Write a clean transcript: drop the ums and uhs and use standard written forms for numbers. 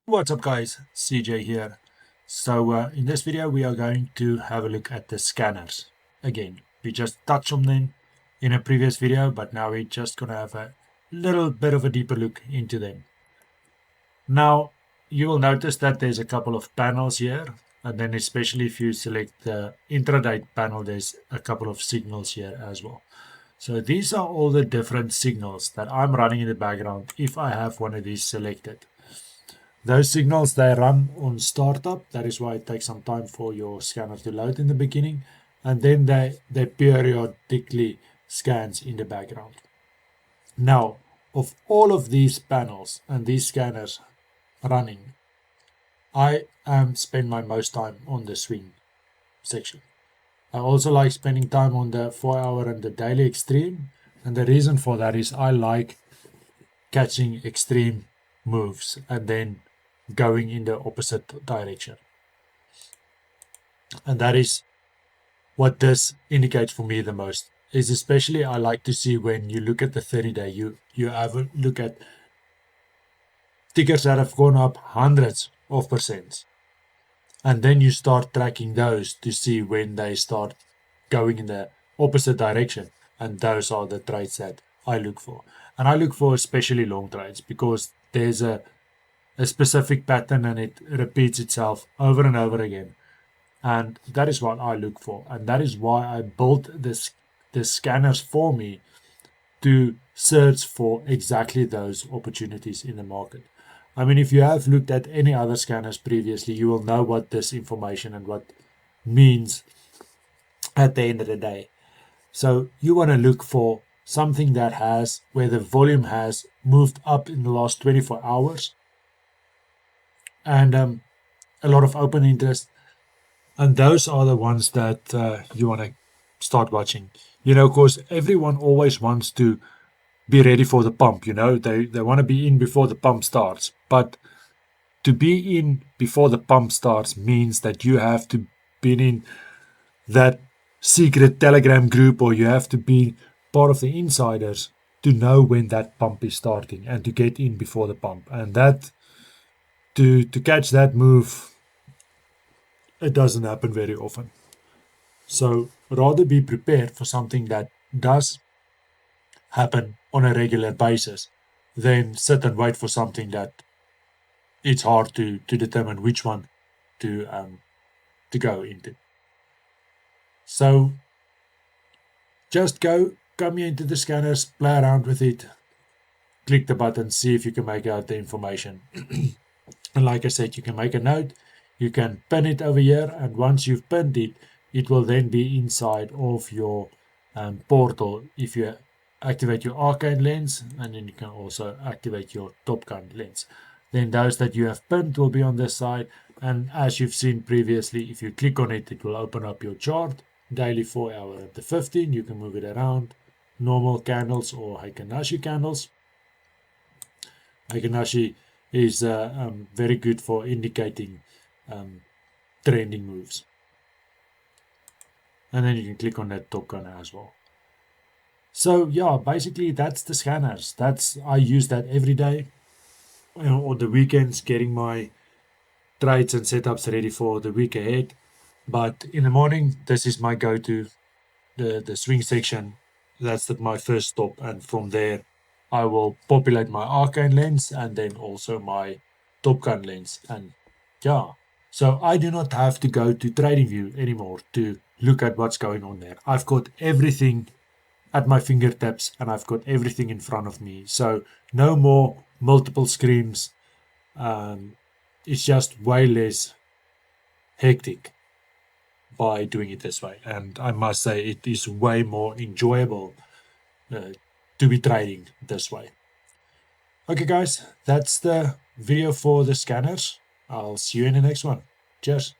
What's up guys, CJ here. So in this video we are going to have a look at the scanners. Again, we just touched on them in a previous video, but now we're just going to have a little bit of a deeper look into them. Now you will notice that there's a couple of panels here, and then especially if you select the intraday panel, there's a couple of signals here as well. So these are all the different signals that I'm running in the background if I have one of these selected. Those signals, they run on startup. That is why it takes some time for your scanner to load in the beginning. And then they periodically scans in the background. Now, of all of these panels and these scanners running, I spend my most time on the swing section. I also like spending time on the 4-hour and the daily extreme. And the reason for that is I like catching extreme moves and then going in the opposite direction. And that is what this indicates for me the most. Is especially I like to see when you look at the 30-day, you have a look at tickers that have gone up hundreds of percent. And then you start tracking those to see when they start going in the opposite direction. And those are the trades that I look for. And I look for especially long trades because there's a specific pattern and it repeats itself over and over again. And that is what I look for. And that is why I built the scanners for me to search for exactly those opportunities in the market. I mean, if you have looked at any other scanners previously, you will know what this information and what means at the end of the day. So you want to look for something that has, where the volume has moved up in the last 24 hours and a lot of open interest. And those are the ones that you want to start watching. You know, of course, everyone always wants to be ready for the pump. You know, they want to be in before the pump starts. But to be in before the pump starts means that you have to be in that secret Telegram group, or you have to be part of the insiders to know when that pump is starting and to get in before the pump. And that to catch that move, it doesn't happen very often. So rather be prepared for something that does happen on a regular basis than sit and wait for something that it's hard to determine which one to go into. So just come into the scanners, play around with it, click the button, see if you can make out the information. And like I said, you can make a note, you can pin it over here, and once you've pinned it, it will then be inside of your portal if you activate your Arcane Lens, and then you can also activate your Top Gun lens. Then those that you have pinned will be on this side, and as you've seen previously, if you click on it, it will open up your chart, daily 4-hour at the 15, you can move it around, normal candles or Heikin-Ashi candles. Heikin-Ashi is very good for indicating trending moves. And then you can click on that Top Gun as well. So yeah, basically that's the scanners. I use that every day, on the weekends, getting my trades and setups ready for the week ahead. But in the morning, this is my go-to, the swing section. That's my first stop, and from there I will populate my Arcane Lens and then also my Top Gun lens. And yeah, so I do not have to go to TradingView anymore to look at what's going on there. I've got everything at my fingertips and I've got everything in front of me. So no more multiple screens. It's just way less hectic by doing it this way. And I must say it is way more enjoyable to be trading this way. Okay guys, that's the video for the scanners. I'll see you in the next one. Cheers.